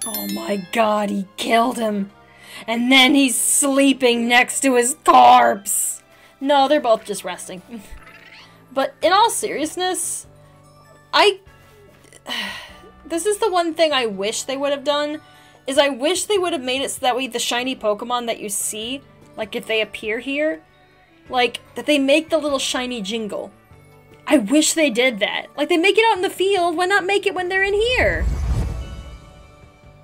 Oh my god, he killed him. And then he's sleeping next to his corpse. No, they're both just resting. But in all seriousness, this is the one thing I wish they would have done, is I wish they would have made it so that way the shiny Pokemon that you see, like if they appear here, like, that they make the little shiny jingle. I wish they did that. Like, they make it out in the field, why not make it when they're in here?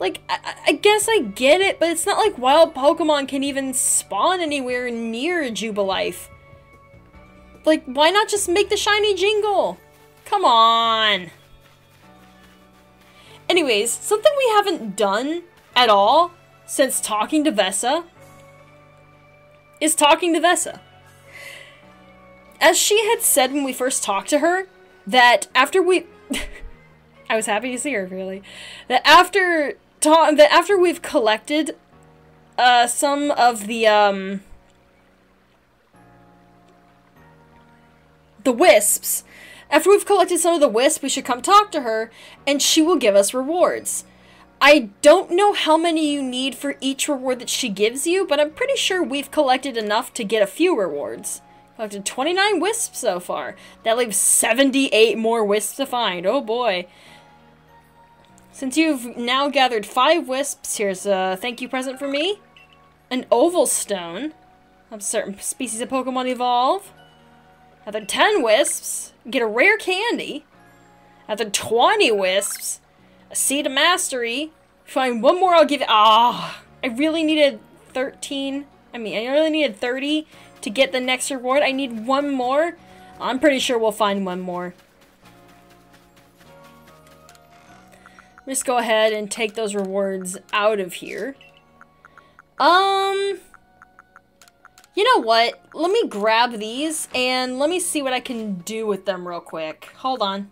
Like, I guess I get it, but it's not like wild Pokemon can even spawn anywhere near Jubilife. Like, why not just make the shiny jingle? Come on! Anyways, something we haven't done at all since talking to Vesa is talking to Vesa. As she had said when we first talked to her, that after we... I was happy to see her, really. That after we've collected some of the wisps, after we've collected some of the wisps, we should come talk to her, and she will give us rewards. I don't know how many you need for each reward that she gives you, but I'm pretty sure we've collected enough to get a few rewards. Collected 29 wisps so far. That leaves 78 more wisps to find. Oh boy. Since you've now gathered 5 wisps, here's a thank you present for me. An oval stone. Helps certain species of Pokemon evolve. Another 10 wisps. Get a rare candy. Another 20 wisps. A seed of mastery. Find one more, I'll give it. I really needed 13. I really needed 30 to get the next reward. I need one more. I'm pretty sure we'll find one more. Let's go ahead and take those rewards out of here. You know what? Let me grab these and let me see what I can do with them real quick. Hold on.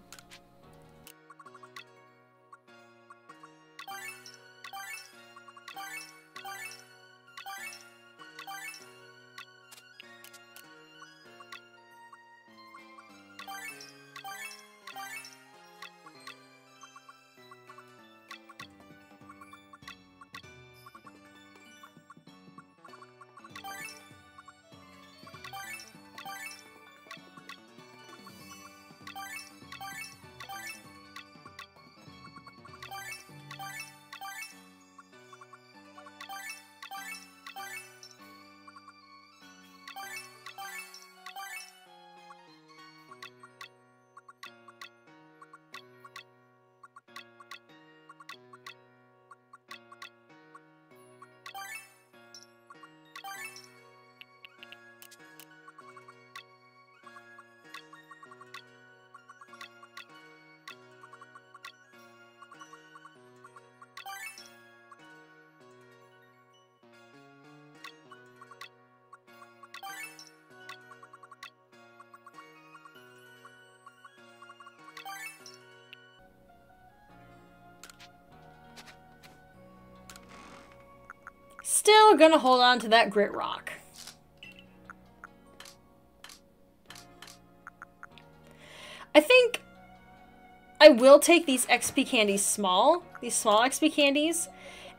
Still gonna hold on to that grit rock. I think I will take these XP candies these small XP candies,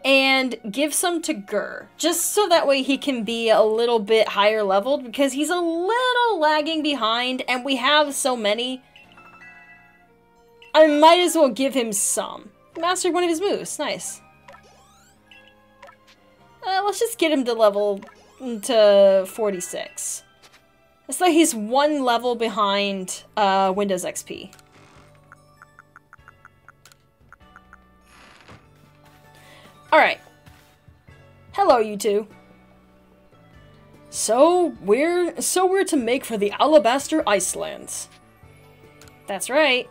and give some to Gur, just so that way he can be a little bit higher leveled, because he's a little lagging behind, and we have so many. I might as well give him some. Mastered one of his moves, nice. Let's just get him to level to 46. It's like he's one level behind Windows XP. Alright. Hello, you two. So we're to make for the Alabaster Icelands. That's right.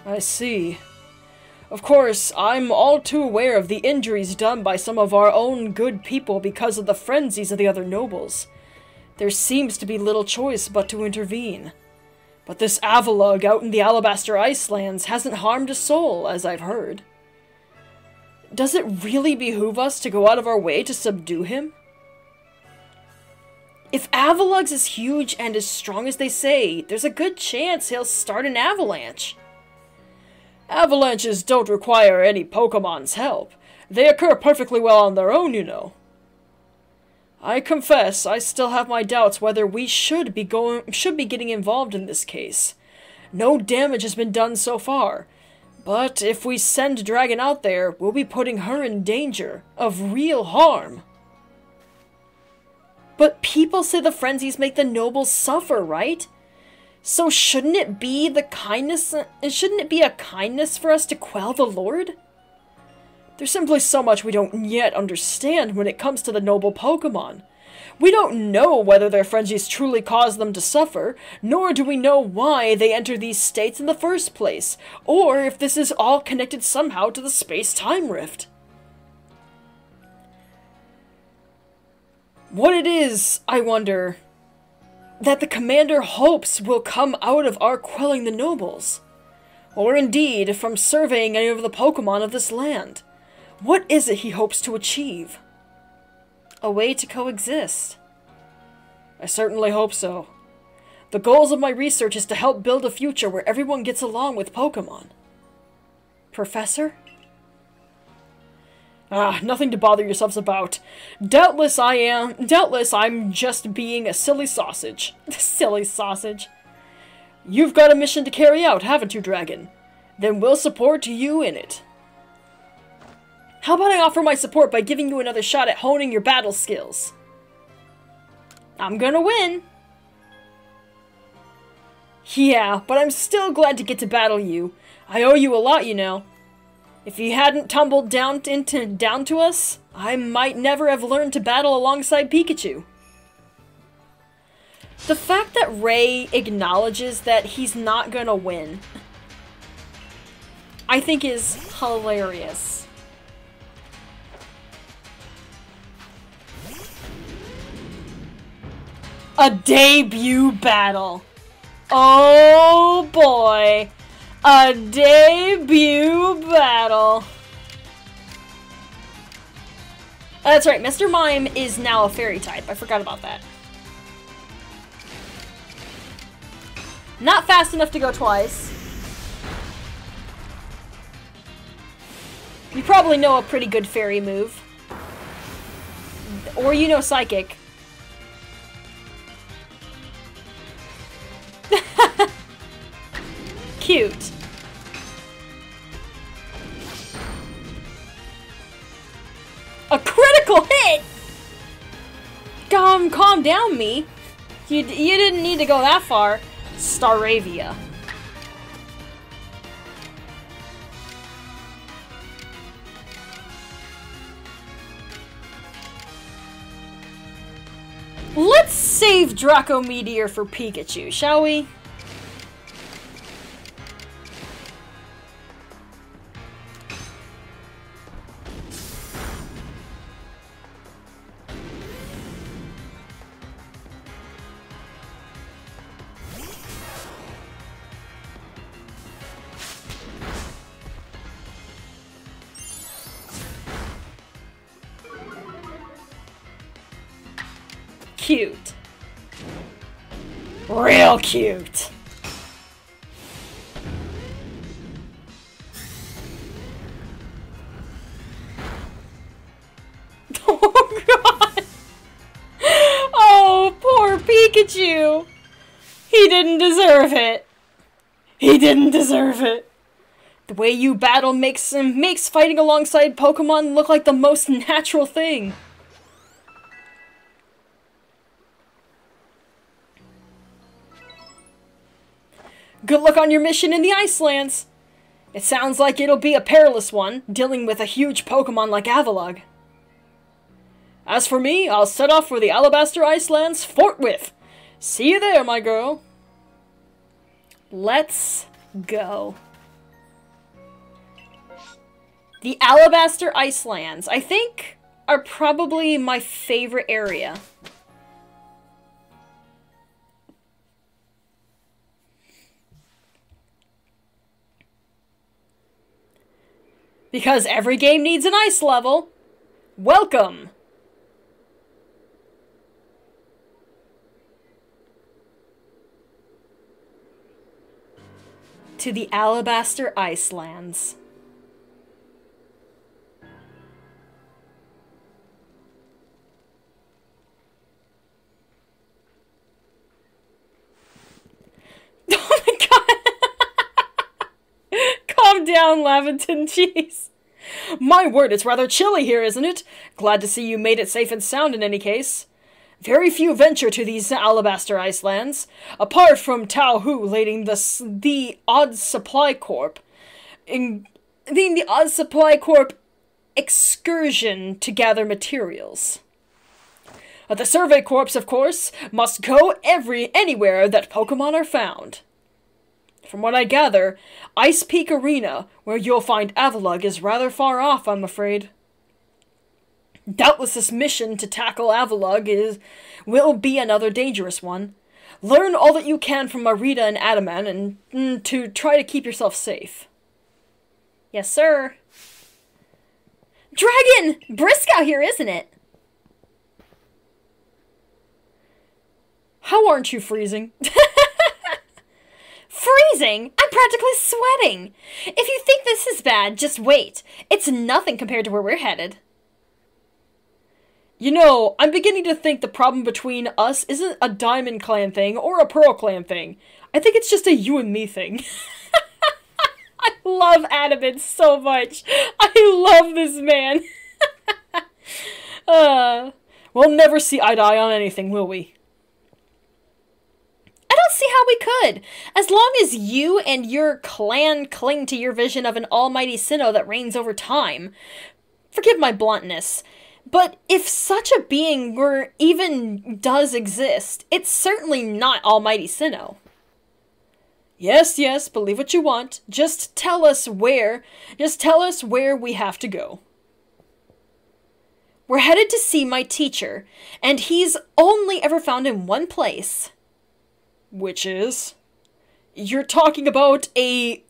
I see. Of course, I'm all too aware of the injuries done by some of our own good people because of the frenzies of the other nobles. There seems to be little choice but to intervene. But this Avalugg out in the Alabaster Icelands hasn't harmed a soul, as I've heard. Does it really behoove us to go out of our way to subdue him? If Avalugg's as huge and as strong as they say, there's a good chance he'll start an avalanche. Avalanches don't require any Pokemon's help. They occur perfectly well on their own, you know. I confess, I still have my doubts whether we should be getting involved in this case. No damage has been done so far, but if we send Dragon out there, we'll be putting her in danger of real harm. But people say the frenzies make the nobles suffer, right? So shouldn't it be a kindness for us to quell the Lord? There's simply so much we don't yet understand when it comes to the noble Pokemon. We don't know whether their frenzies truly cause them to suffer, nor do we know why they enter these states in the first place, or if this is all connected somehow to the space-time rift. What it is, I wonder, that the commander hopes will come out of our quelling the nobles, or indeed from surveying any of the Pokemon of this land. What is it he hopes to achieve? A way to coexist. I certainly hope so. The goals of my research is to help build a future where everyone gets along with Pokemon. Professor? Nothing to bother yourselves about. Doubtless I'm just being a silly sausage. Silly sausage. You've got a mission to carry out, haven't you, Dragon? Then we'll support you in it. How about I offer my support by giving you another shot at honing your battle skills? I'm gonna win. Yeah, but I'm still glad to get to battle you. I owe you a lot, you know. If you hadn't tumbled down to us, I might never have learned to battle alongside Pikachu. The fact that Ray acknowledges that he's not gonna win, I think is hilarious. A debut battle. Oh boy. A debut battle. That's right, Mr. Mime is now a fairy type. I forgot about that. Not fast enough to go twice. You probably know a pretty good fairy move. Or you know Psychic. Cute. A critical hit? Calm down, me. You didn't need to go that far. Staravia. Let's save Draco Meteor for Pikachu, shall we? Cute. Real cute. Oh god. Oh, poor Pikachu. He didn't deserve it. He didn't deserve it. The way you battle makes fighting alongside Pokemon look like the most natural thing. Good luck on your mission in the Icelands. It sounds like it'll be a perilous one, dealing with a huge Pokemon like Avalugg. As for me, I'll set off for the Alabaster Icelands forthwith. See you there, my girl. Let's go. The Alabaster Icelands, I think, are probably my favorite area. Because every game needs an ice level. Welcome! to the Alabaster Icelands. Oh my god! Calm down, Laventon, jeez. My word, it's rather chilly here, isn't it? Glad to see you made it safe and sound in any case. Very few venture to these Alabaster Icelands, apart from Tao Hu leading the Odd Supply Corp. The Odd Supply Corp excursion to gather materials. The Survey Corps, of course, must go anywhere that Pokémon are found. From what I gather, Ice Peak Arena, where you'll find Avalugg, is rather far off, I'm afraid. Doubtless this mission to tackle Avalugg will be another dangerous one. Learn all that you can from Marita and Adaman, and to try to keep yourself safe. Yes, sir. Dragon! Brisk out here, isn't it? How aren't you freezing? Freezing? I'm practically sweating. If you think this is bad, just wait. It's nothing compared to where we're headed. You know, I'm beginning to think the problem between us isn't a Diamond Clan thing or a Pearl Clan thing. I think it's just a you and me thing. I love Adamant so much. I love this man. We'll never see eye to eye on anything, will we? I don't see how we could. As long as you and your clan cling to your vision of an almighty Sinnoh that reigns over time. Forgive my bluntness, but if such a being even does exist, it's certainly not almighty Sinnoh. Yes, yes, believe what you want. Just tell us where we have to go. We're headed to see my teacher, and he's only ever found in one place. Which is? You're talking about a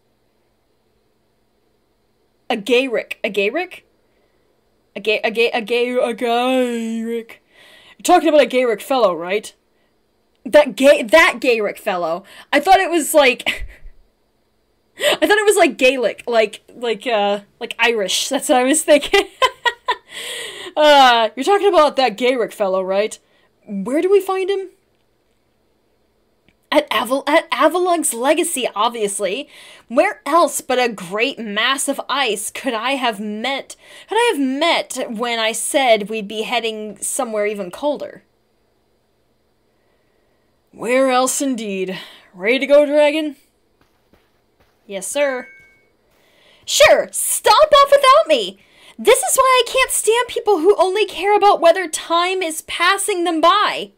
Gayrick. A Gayrick? A Gayrick. You're talking about a Gayrick fellow, right? That Gayrick fellow. I thought it was like Gaelic, like Irish. That's what I was thinking. You're talking about that Gayrick fellow, right? Where do we find him? At Avalugg's Legacy, obviously. Where else but a great mass of ice could I have met when I said we'd be heading somewhere even colder? Where else indeed? Ready to go, Dragon? Yes, sir. Sure, stomp off without me! This is why I can't stand people who only care about whether time is passing them by.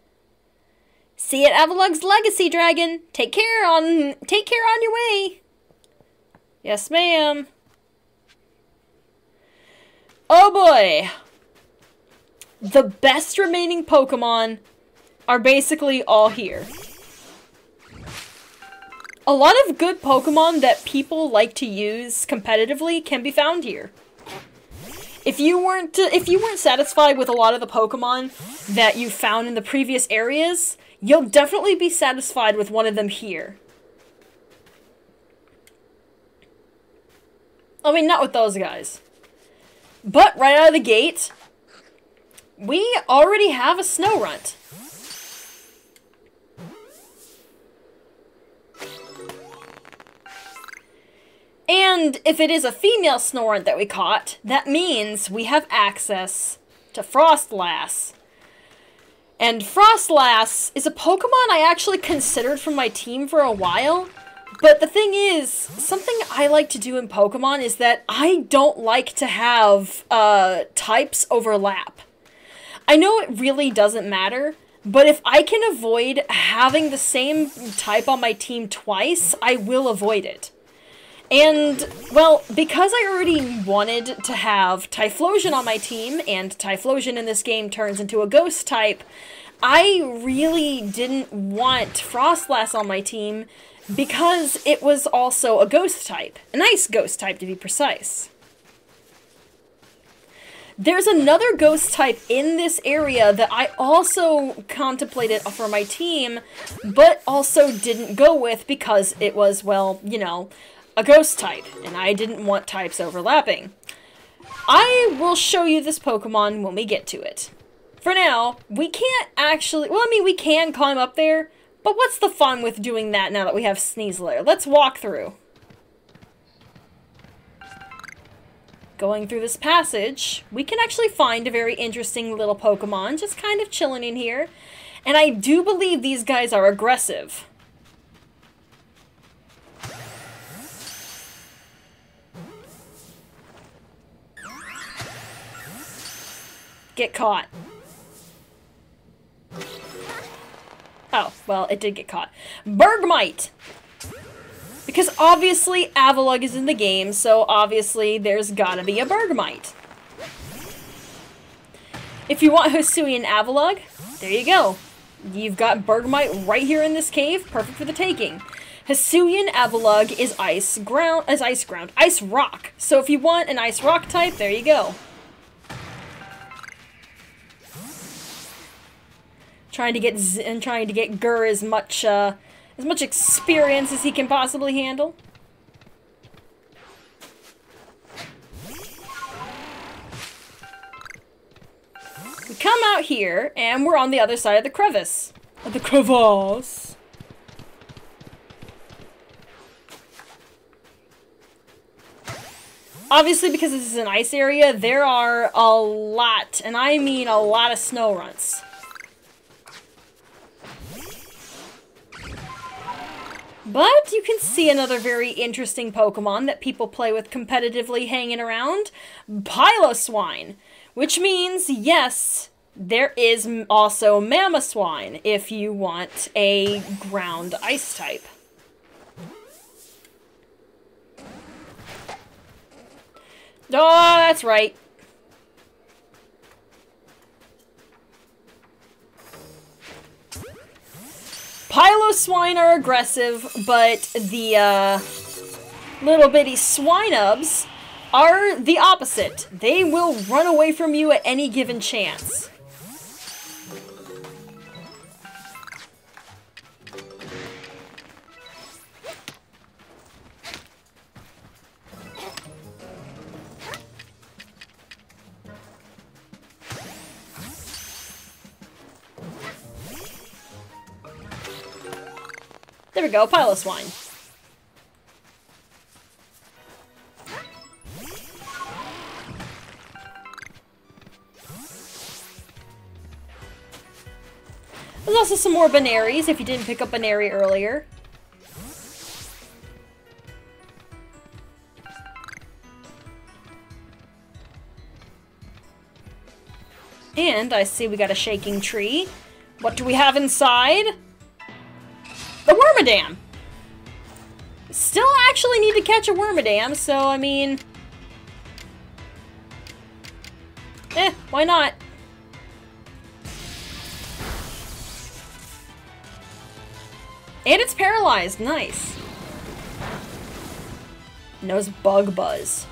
See you at Avalugg's Legacy, Dragon. Take care on your way. Yes, ma'am. Oh boy. The best remaining Pokemon are basically all here. A lot of good Pokemon that people like to use competitively can be found here. If you weren't satisfied with a lot of the Pokemon that you found in the previous areas, you'll definitely be satisfied with one of them here. I mean, not with those guys. But right out of the gate, we already have a Snorunt. And if it is a female Snorunt that we caught, that means we have access to Frostlass. And Frostlass is a Pokemon I actually considered for my team for a while. But the thing is, something I like to do in Pokemon is that I don't like to have types overlap. I know it really doesn't matter, but if I can avoid having the same type on my team twice, I will avoid it. And, well, because I already wanted to have Typhlosion on my team, and Typhlosion in this game turns into a ghost type, I really didn't want Frostlass on my team because it was also a ghost type. An ice ghost type, to be precise. There's another ghost type in this area that I also contemplated for my team, but also didn't go with because it was, well, you know, a ghost type, and I didn't want types overlapping. I will show you this Pokemon when we get to it. For now, we can't actually, well, I mean, we can climb up there, but what's the fun with doing that now that we have Sneasler? Let's walk through. Going through this passage, we can actually find a very interesting little Pokemon just kind of chilling in here. And I do believe these guys are aggressive. Get caught. Oh, well, it did get caught. Bergmite! Because obviously Avalugg is in the game, so obviously there's gotta be a Bergmite. If you want Hisuian Avalugg, there you go. You've got Bergmite right here in this cave, perfect for the taking. Hisuian Avalugg is ice rock. So if you want an ice rock type, there you go. Trying to get Gur as much experience as he can possibly handle. We come out here, and we're on the other side of the crevice. Of the crevasse. Obviously, because this is an ice area, there are a lot, and I mean a lot of snow runts. But you can see another very interesting Pokemon that people play with competitively hanging around. Piloswine. Which means, yes, there is also Mamoswine if you want a ground ice type. Oh, that's right. Piloswine are aggressive, but the little bitty Swinubs are the opposite. They will run away from you at any given chance. There we go, Piloswine. There's also some more Benaries if you didn't pick up Benary earlier. And I see we got a shaking tree. What do we have inside? The Wormadam! Still actually need to catch a Wormadam, so I mean... why not? And it's paralyzed, nice. Knows Bug Buzz.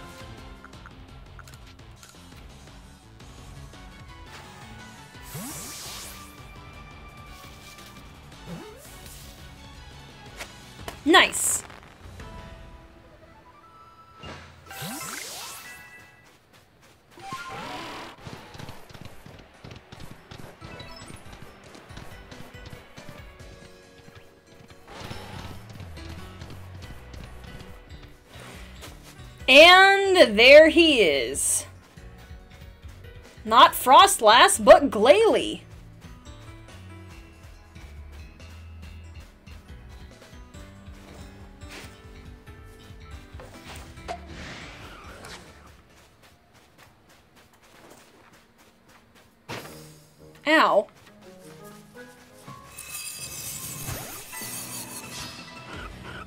Nice. And there he is. Not Frostlass, but Glalie. Ow.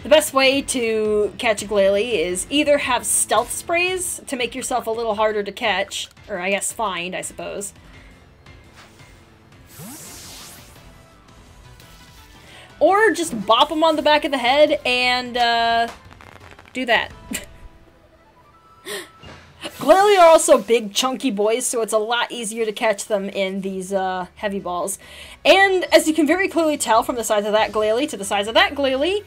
The best way to catch a Glalie is either have stealth sprays to make yourself a little harder to catch, or I guess find, I suppose. Or just bop them on the back of the head and do that. Glalie are also big, chunky boys, so it's a lot easier to catch them in these heavy balls. And as you can very clearly tell from the size of that Glalie to the size of that Glalie,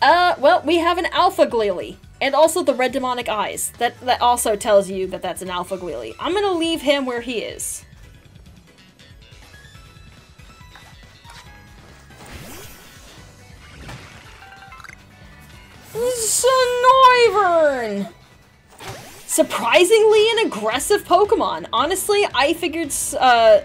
well, we have an Alpha Glalie. And also the red demonic eyes. That also tells you that that's an Alpha Glalie. I'm gonna leave him where he is. Snoivern! Surprisingly an aggressive Pokemon. Honestly, I figured Snover,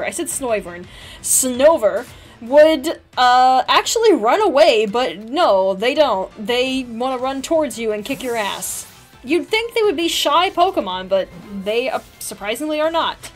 I said Snoivern, Snover would actually run away, but no, they don't. They want to run towards you and kick your ass. You'd think they would be shy Pokemon, but they surprisingly are not.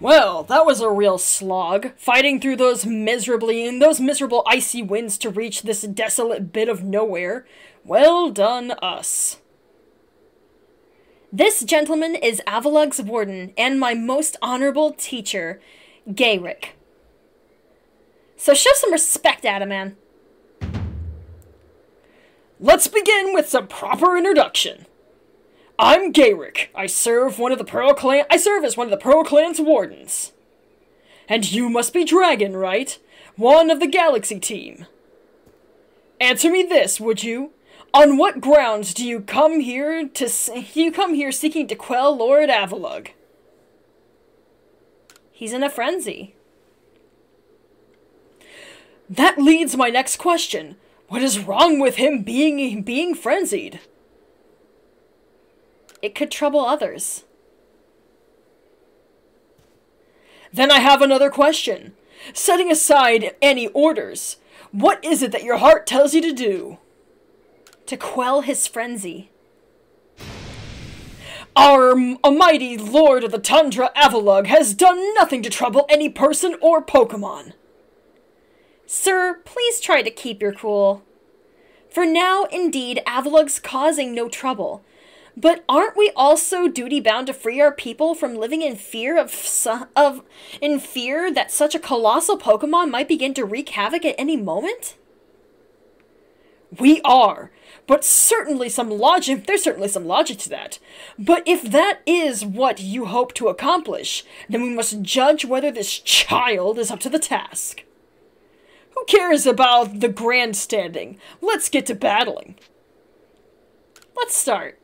Well, that was a real slog, fighting through those miserable icy winds to reach this desolate bit of nowhere. Well done, us. This gentleman is Avalug's warden, and my most honorable teacher, Gayrick. So show some respect, Adaman. Let's begin with some proper introduction. I'm Gayrick. I serve as one of the Pearl Clan's wardens. And you must be Dragon, right? One of the Galaxy team. Answer me this, would you? On what grounds do you come here seeking to quell Lord Avalug? He's in a frenzy. That leads my next question. What is wrong with him being frenzied? It could trouble others. Then I have another question. Setting aside any orders, what is it that your heart tells you to do? To quell his frenzy. Our mighty Lord of the Tundra, Avalug, has done nothing to trouble any person or Pokemon. Sir, please try to keep your cool. For now, indeed, Avalug's causing no trouble. But aren't we also duty-bound to free our people from living in fear that such a colossal Pokemon might begin to wreak havoc at any moment? We are, but there's certainly some logic to that. But if that is what you hope to accomplish, then we must judge whether this child is up to the task. Who cares about the grandstanding? Let's get to battling. Let's start.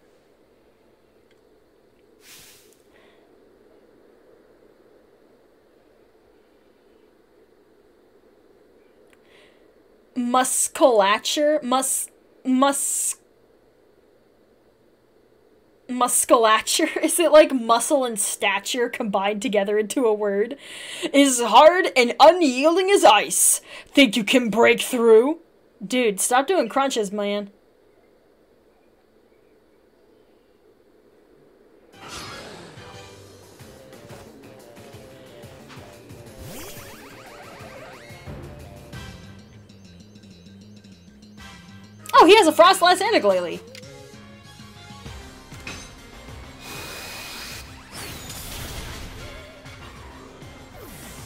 Musculature? Musculature? Is it like muscle and stature combined together into a word? Is hard and unyielding as ice. Think you can break through? Dude, stop doing crunches, man. Oh, he has a Frostlass and a Glalie.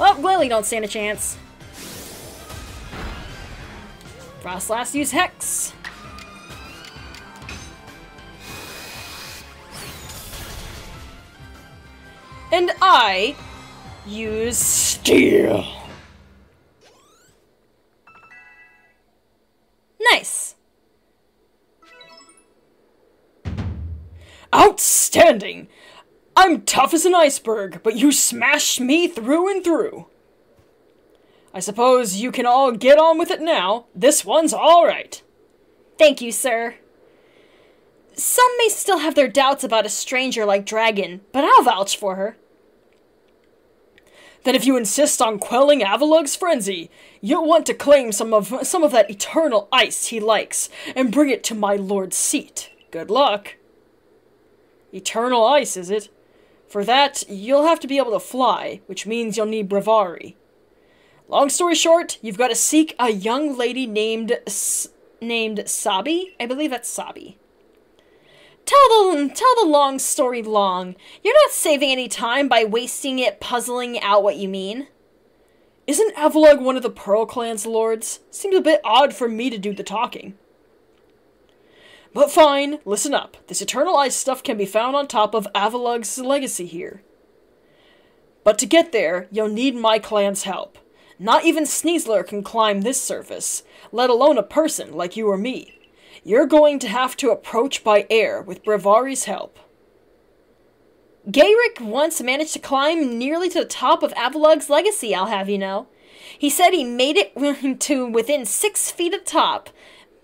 Well, Glalie don't stand a chance. Frostlass use Hex. And I use Steel. Nice. Outstanding! I'm tough as an iceberg, but you smashed me through and through. I suppose you can all get on with it now. This one's all right. Thank you, sir. Some may still have their doubts about a stranger like Dragon, but I'll vouch for her. Then if you insist on quelling Avalug's frenzy, you'll want to claim some of that eternal ice he likes, and bring it to my lord's seat. Good luck. Eternal ice, is it? For that, you'll have to be able to fly, which means you'll need Bravari. Long story short, you've got to seek a young lady named Sabi? I believe that's Sabi. Tell the long story long. You're not saving any time by wasting it puzzling out what you mean. Isn't Avalug one of the Pearl Clan's lords? Seems a bit odd for me to do the talking. But fine, listen up. This Eternal Ice stuff can be found on top of Avalug's legacy here. But to get there, you'll need my clan's help. Not even Sneasler can climb this surface, let alone a person like you or me. You're going to have to approach by air with Bravari's help. Gayrick once managed to climb nearly to the top of Avalug's legacy, I'll have you know. He said he made it to within 6 feet of top.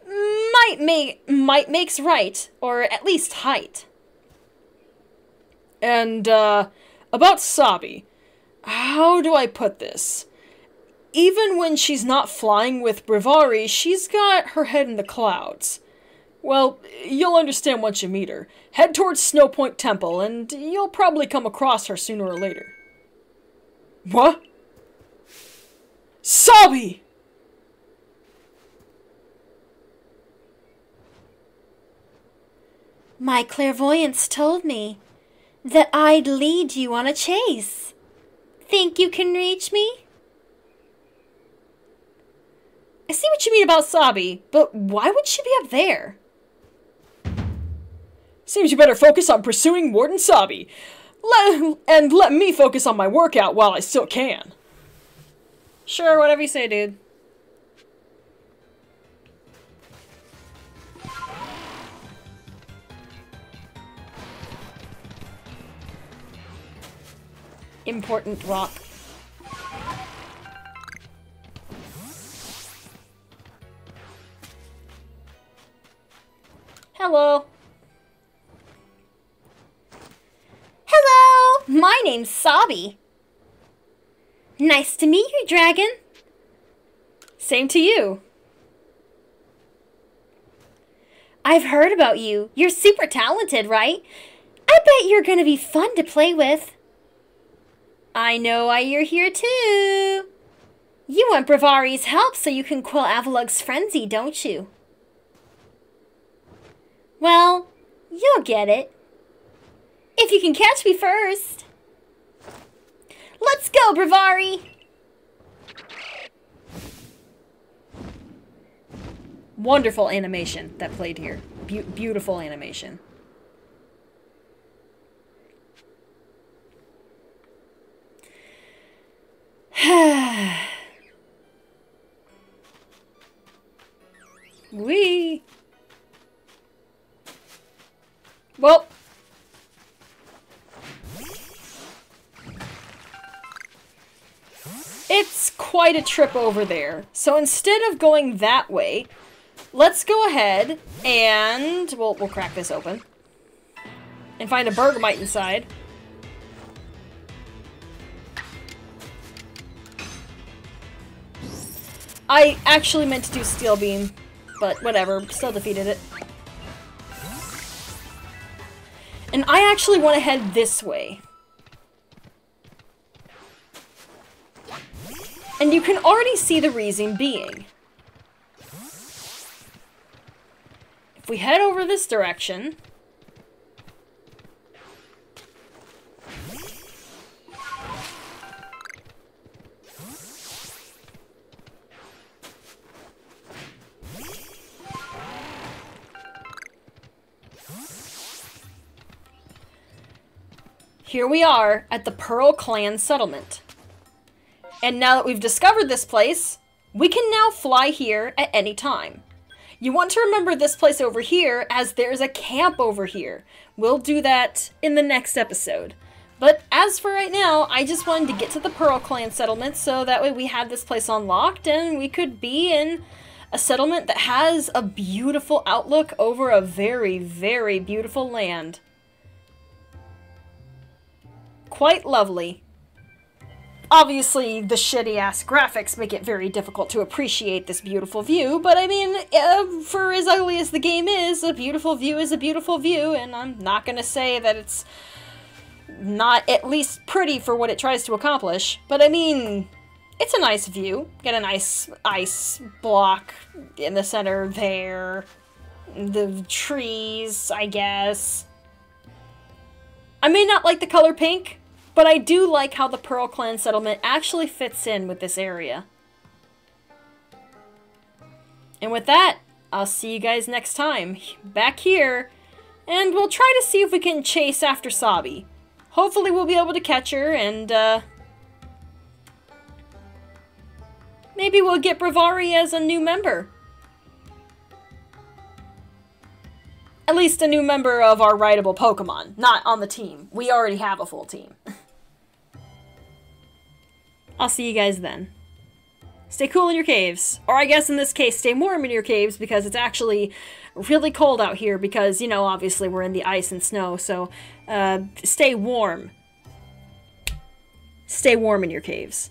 Might makes right, or at least height. And, about Sabi. How do I put this? Even when she's not flying with Bravari, she's got her head in the clouds. Well, you'll understand once you meet her. Head towards Snowpoint Temple, and you'll probably come across her sooner or later. What? Sabi! My clairvoyance told me that I'd lead you on a chase. Think you can reach me? I see what you mean about Sabi, but why would she be up there? Seems you better focus on pursuing Warden Sabi. And let me focus on my workout while I still can. Sure, whatever you say, dude. Important rock. Hello. Hello! My name's Sabi. Nice to meet you, Dragon. Same to you. I've heard about you. You're super talented, right? I bet you're gonna be fun to play with. I know why you're here, too. You want Bravari's help so you can quell Avalug's frenzy, don't you? Well, you'll get it. If you can catch me first. Let's go, Bravari! Wonderful animation that played here. Beautiful animation. Wee. Well. It's quite a trip over there. So instead of going that way, let's go ahead and we'll crack this open and find a Bergamite inside. I actually meant to do Steel Beam, but whatever, still defeated it. And I actually want to head this way. And you can already see the reason being. If we head over this direction... Here we are at the Pearl Clan settlement. And now that we've discovered this place, we can now fly here at any time. You want to remember this place over here as there's a camp over here. We'll do that in the next episode. But as for right now, I just wanted to get to the Pearl Clan settlement so that way we had this place unlocked and we could be in a settlement that has a beautiful outlook over a very, very beautiful land. Quite lovely. Obviously, the shitty-ass graphics make it very difficult to appreciate this beautiful view, but I mean, for as ugly as the game is a beautiful view is a beautiful view, and I'm not gonna say that it's not at least pretty for what it tries to accomplish, but I mean, it's a nice view. Get a nice ice block in the center there. The trees, I guess. I may not like the color pink, but I do like how the Pearl Clan settlement actually fits in with this area. And with that, I'll see you guys next time, back here, and we'll try to see if we can chase after Sabi. Hopefully we'll be able to catch her, and, maybe we'll get Bravari as a new member. At least a new member of our rideable Pokemon, not on the team. We already have a full team. I'll see you guys then. Stay cool in your caves. Or I guess in this case, stay warm in your caves because it's actually really cold out here because, you know, obviously we're in the ice and snow, so stay warm. Stay warm in your caves.